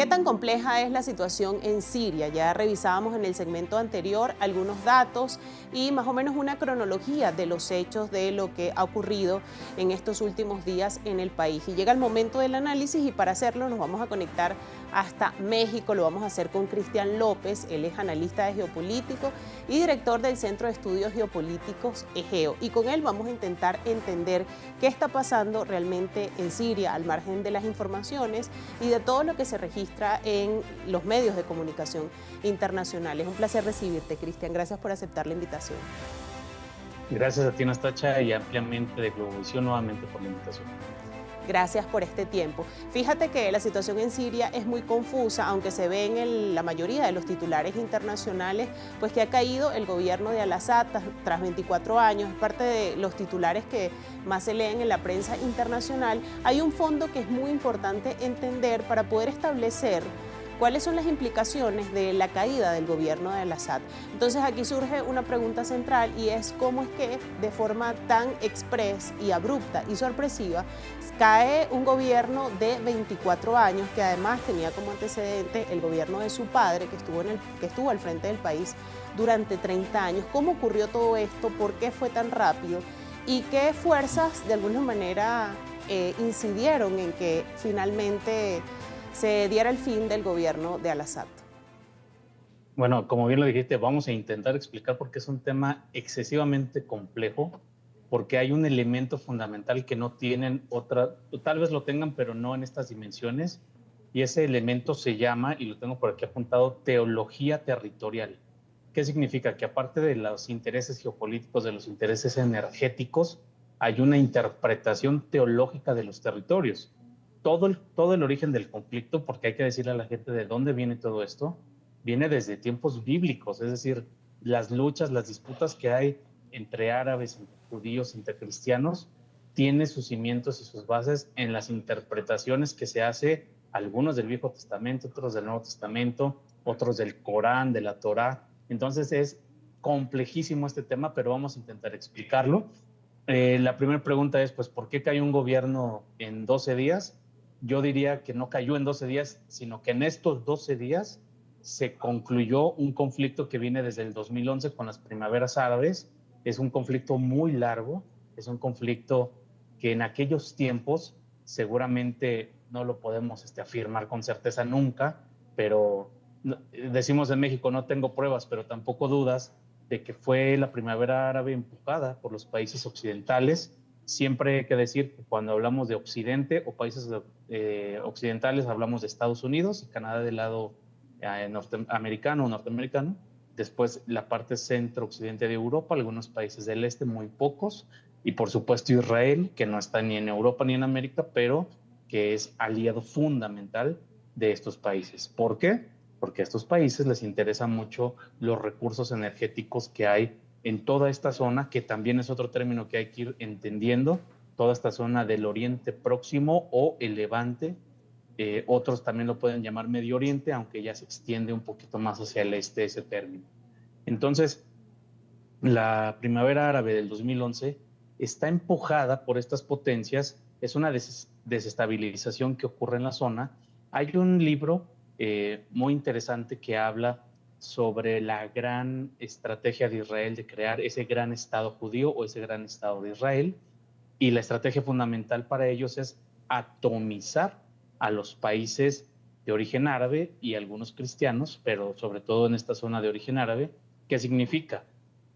¿Qué tan compleja es la situación en Siria? Ya revisábamos en el segmento anterior algunos datos y más o menos una cronología de los hechos de lo que ha ocurrido en estos últimos días en el país. Y llega el momento del análisis y para hacerlo nos vamos a conectar hasta México. Lo vamos a hacer con Cristian López. Él es analista de geopolítico y director del Centro de Estudios Geopolíticos EGEO. Y con él vamos a intentar entender qué está pasando realmente en Siria al margen de las informaciones y de todo lo que se registra en los medios de comunicación internacionales. Un placer recibirte, Cristian. Gracias por aceptar la invitación. Gracias a ti, Nastacha, y ampliamente de Globovisión nuevamente por la invitación. Gracias por este tiempo. Fíjate que la situación en Siria es muy confusa, aunque se ve en la mayoría de los titulares internacionales, pues que ha caído el gobierno de Al-Assad tras 24 años. Es parte de los titulares que más se leen en la prensa internacional. Hay un fondo que es muy importante entender para poder establecer cuáles son las implicaciones de la caída del gobierno de Al-Assad. Entonces aquí surge una pregunta central y es cómo es que de forma tan express y abrupta y sorpresiva cae un gobierno de 24 años que además tenía como antecedente el gobierno de su padre que estuvo al frente del país durante 30 años. ¿Cómo ocurrió todo esto? ¿Por qué fue tan rápido? ¿Y qué fuerzas de alguna manera incidieron en que finalmente se diera el fin del gobierno de Al-Assad? Bueno, como bien lo dijiste, vamos a intentar explicar por qué es un tema excesivamente complejo, porque hay un elemento fundamental que no tienen otra, tal vez lo tengan, pero no en estas dimensiones, y ese elemento se llama, y lo tengo por aquí apuntado, teología territorial. ¿Qué significa? Que aparte de los intereses geopolíticos, de los intereses energéticos, hay una interpretación teológica de los territorios. Todo el origen del conflicto, porque hay que decirle a la gente de dónde viene todo esto, viene desde tiempos bíblicos, es decir, las luchas, las disputas que hay entre árabes, entre judíos, entre cristianos, tiene sus cimientos y sus bases en las interpretaciones que se hace, algunos del Viejo Testamento, otros del Nuevo Testamento, otros del Corán, de la Torá. Entonces es complejísimo este tema, pero vamos a intentar explicarlo. La primera pregunta es, pues, ¿por qué cayó un gobierno en 12 días? Yo diría que no cayó en 12 días, sino que en estos 12 días se concluyó un conflicto que viene desde el 2011 con las primaveras árabes. Es un conflicto muy largo, es un conflicto que en aquellos tiempos seguramente no lo podemos afirmar con certeza nunca, pero decimos en México, no tengo pruebas, pero tampoco dudas de que fue la primavera árabe empujada por los países occidentales. Siempre hay que decir que cuando hablamos de Occidente o países occidentales hablamos de Estados Unidos y Canadá del lado norteamericano o norteamericano, después la parte centro-occidente de Europa, algunos países del este, muy pocos, y por supuesto Israel, que no está ni en Europa ni en América, pero que es aliado fundamental de estos países. ¿Por qué? Porque a estos países les interesa mucho los recursos energéticos que hay en toda esta zona, que también es otro término que hay que ir entendiendo, toda esta zona del Oriente Próximo o el Levante. Otros también lo pueden llamar Medio Oriente, aunque ya se extiende un poquito más hacia el este ese término. Entonces, la primavera árabe del 2011 está empujada por estas potencias, es una desestabilización que ocurre en la zona. Hay un libro muy interesante que habla sobre la gran estrategia de Israel de crear ese gran Estado judío o ese gran Estado de Israel, y la estrategia fundamental para ellos es atomizar a los países de origen árabe y algunos cristianos, pero sobre todo en esta zona de origen árabe. ¿Qué significa?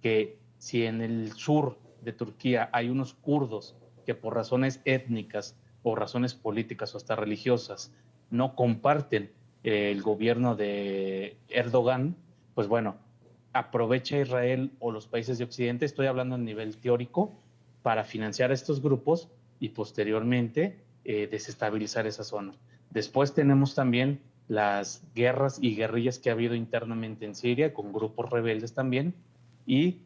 Que si en el sur de Turquía hay unos kurdos que por razones étnicas o razones políticas o hasta religiosas no comparten el gobierno de Erdogan, pues bueno, aprovecha Israel o los países de Occidente, estoy hablando a nivel teórico, para financiar a estos grupos y posteriormente desestabilizar esa zona. Después tenemos también las guerras y guerrillas que ha habido internamente en Siria, con grupos rebeldes también, y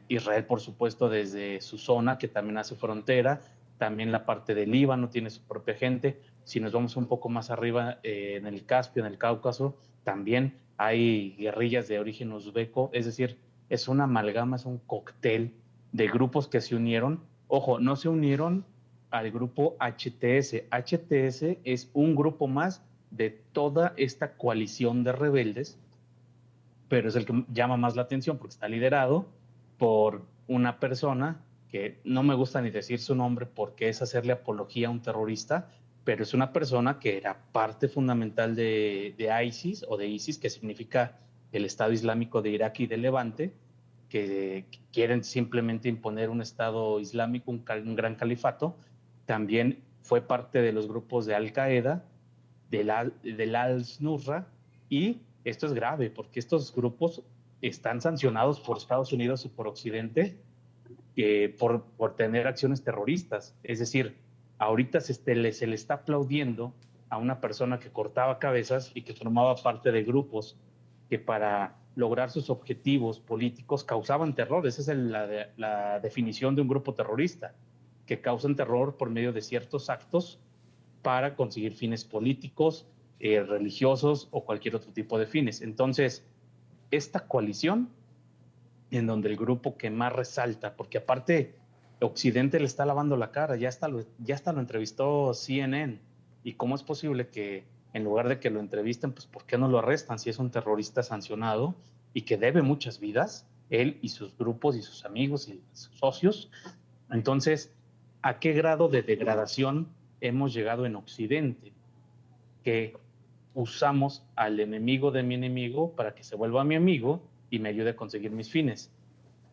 Israel, por supuesto, desde su zona, que también hace frontera, también la parte de Líbano tiene su propia gente. Si nos vamos un poco más arriba, en el Caspio, en el Cáucaso, también hay guerrillas de origen uzbeco, es decir, es una amalgama, es un cóctel de grupos que se unieron. Ojo, no se unieron al grupo HTS. HTS es un grupo más de toda esta coalición de rebeldes, pero es el que llama más la atención porque está liderado por una persona que no me gusta ni decir su nombre porque es hacerle apología a un terrorista, pero es una persona que era parte fundamental de ISIS o de ISIS, que significa el Estado Islámico de Irak y de Levante, que quieren simplemente imponer un Estado Islámico, un gran califato. También fue parte de los grupos de Al-Qaeda, del Al-Nusra, y esto es grave porque estos grupos están sancionados por Estados Unidos y por Occidente por tener acciones terroristas. Es decir, ahorita se le está aplaudiendo a una persona que cortaba cabezas y que formaba parte de grupos que para lograr sus objetivos políticos causaban terror. Esa es la definición de un grupo terrorista, que causan terror por medio de ciertos actos para conseguir fines políticos, religiosos o cualquier otro tipo de fines. Entonces, esta coalición, en donde el grupo que más resalta, porque aparte Occidente le está lavando la cara, ya hasta lo entrevistó CNN, y cómo es posible que en lugar de que lo entrevisten, pues ¿por qué no lo arrestan si es un terrorista sancionado y que debe muchas vidas, él y sus grupos y sus amigos y sus socios? Entonces, ¿a qué grado de degradación hemos llegado en Occidente? Que usamos al enemigo de mi enemigo para que se vuelva mi amigo y me ayude a conseguir mis fines,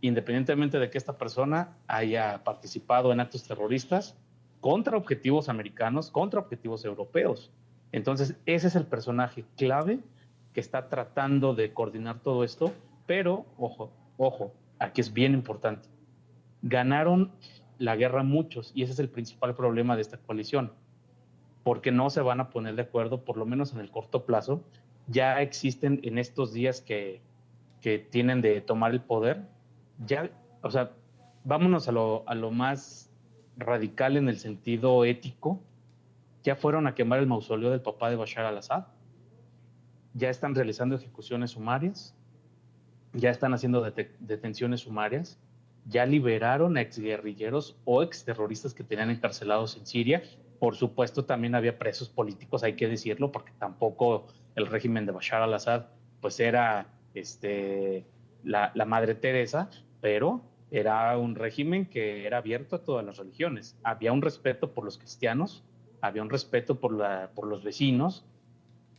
independientemente de que esta persona haya participado en actos terroristas contra objetivos americanos, contra objetivos europeos. Entonces, ese es el personaje clave que está tratando de coordinar todo esto, pero ojo, aquí es bien importante. Ganaron la guerra muchos y ese es el principal problema de esta coalición, porque no se van a poner de acuerdo, por lo menos en el corto plazo. Ya existen en estos días que tienen de tomar el poder, ya, o sea, vámonos a lo más radical en el sentido ético, ya fueron a quemar el mausoleo del papá de Bashar al-Assad, ya están realizando ejecuciones sumarias, ya están haciendo detenciones sumarias, ya liberaron a exguerrilleros o exterroristas que tenían encarcelados en Siria. Por supuesto, también había presos políticos, hay que decirlo, porque tampoco el régimen de Bashar al-Assad pues era la Madre Teresa, pero era un régimen que era abierto a todas las religiones. Había un respeto por los cristianos, había un respeto por los vecinos.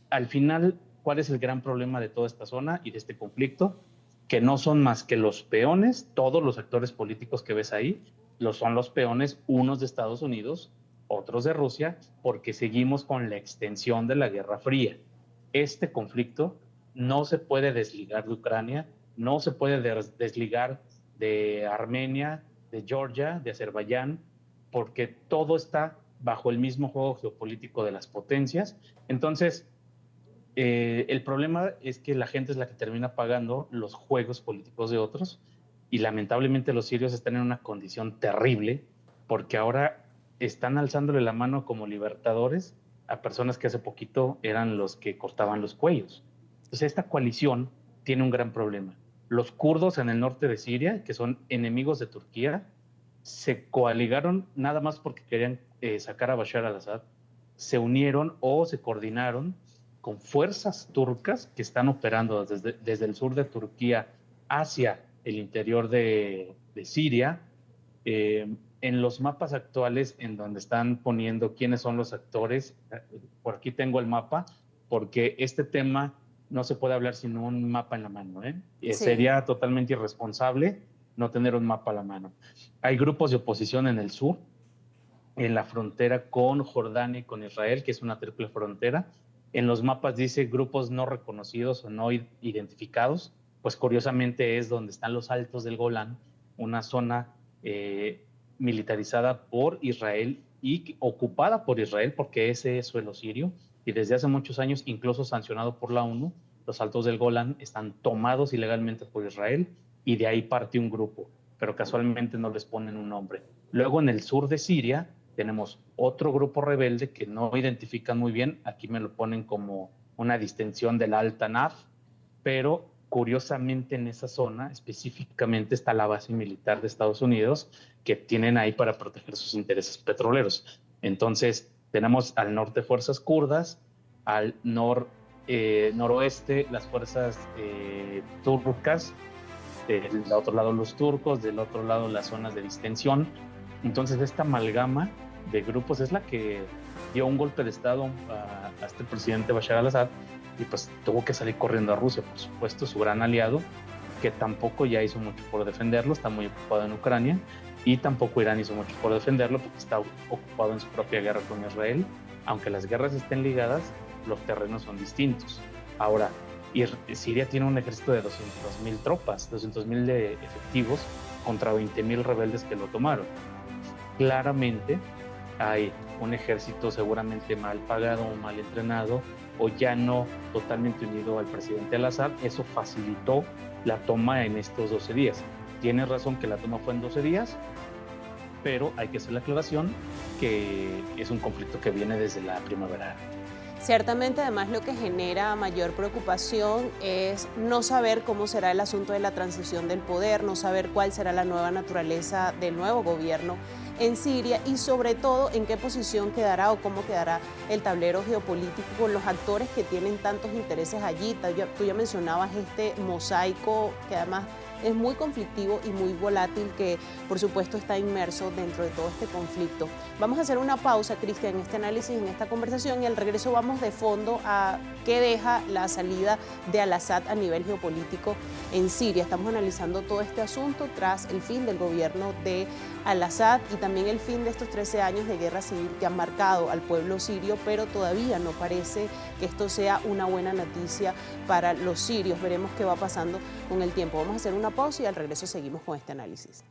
Al final, ¿cuál es el gran problema de toda esta zona y de este conflicto? Que no son más que los peones, todos los actores políticos que ves ahí, son los peones, unos de Estados Unidos, otros de Rusia, porque seguimos con la extensión de la Guerra Fría. Este conflicto no se puede desligar de Ucrania, no se puede desligar de Armenia, de Georgia, de Azerbaiyán, porque todo está bajo el mismo juego geopolítico de las potencias. Entonces, el problema es que la gente es la que termina pagando los juegos políticos de otros, y lamentablemente los sirios están en una condición terrible porque ahora están alzándole la mano como libertadores a personas que hace poquito eran los que cortaban los cuellos. Entonces esta coalición tiene un gran problema. Los kurdos en el norte de Siria, que son enemigos de Turquía, se coaligaron nada más porque querían sacar a Bashar al-Assad, se unieron o se coordinaron con fuerzas turcas que están operando desde el sur de Turquía hacia el interior de Siria. En los mapas actuales en donde están poniendo quiénes son los actores, por aquí tengo el mapa, porque este tema no se puede hablar sin un mapa en la mano, ¿eh? Sí. Sería totalmente irresponsable no tener un mapa a la mano. Hay grupos de oposición en el sur, en la frontera con Jordania y con Israel, que es una triple frontera. En los mapas dice grupos no reconocidos o no identificados, pues curiosamente es donde están los Altos del Golán, una zona militarizada por Israel y ocupada por Israel porque ese es suelo sirio, y desde hace muchos años, incluso sancionado por la ONU, los Altos del Golán están tomados ilegalmente por Israel, y de ahí parte un grupo, pero casualmente no les ponen un nombre. Luego en el sur de Siria tenemos otro grupo rebelde que no identifican muy bien, aquí me lo ponen como una distensión del Al-Tanaf, pero curiosamente en esa zona específicamente está la base militar de Estados Unidos que tienen ahí para proteger sus intereses petroleros. Entonces tenemos al norte fuerzas kurdas, al noroeste las fuerzas turcas, del otro lado los turcos, del otro lado las zonas de distensión. Entonces esta amalgama de grupos es la que dio un golpe de estado a este presidente Bashar al-Assad, y pues tuvo que salir corriendo a Rusia, por supuesto, su gran aliado, que tampoco ya hizo mucho por defenderlo, está muy ocupado en Ucrania, y tampoco Irán hizo mucho por defenderlo porque está ocupado en su propia guerra con Israel. Aunque las guerras estén ligadas, los terrenos son distintos. Ahora, Siria tiene un ejército de 200.000 tropas, 200.000 de efectivos contra 20.000 rebeldes que lo tomaron. Claramente hay un ejército seguramente mal pagado o mal entrenado, o ya no totalmente unido al presidente al-Assad. Eso facilitó la toma en estos 12 días. Tienes razón que la toma fue en 12 días, pero hay que hacer la aclaración que es un conflicto que viene desde la primavera. Ciertamente, además, lo que genera mayor preocupación es no saber cómo será el asunto de la transición del poder, no saber cuál será la nueva naturaleza del nuevo gobierno en Siria y sobre todo en qué posición quedará o cómo quedará el tablero geopolítico con los actores que tienen tantos intereses allí. Tú ya mencionabas este mosaico que además es muy conflictivo y muy volátil, que por supuesto está inmerso dentro de todo este conflicto. Vamos a hacer una pausa, Cristian, en este análisis, en esta conversación, y al regreso vamos de fondo a qué deja la salida de al-Assad a nivel geopolítico en Siria. Estamos analizando todo este asunto tras el fin del gobierno de al-Assad y también el fin de estos 13 años de guerra civil que han marcado al pueblo sirio, pero todavía no parece que esto sea una buena noticia para los sirios. Veremos qué va pasando con el tiempo. Vamos a hacer una pausa y al regreso seguimos con este análisis.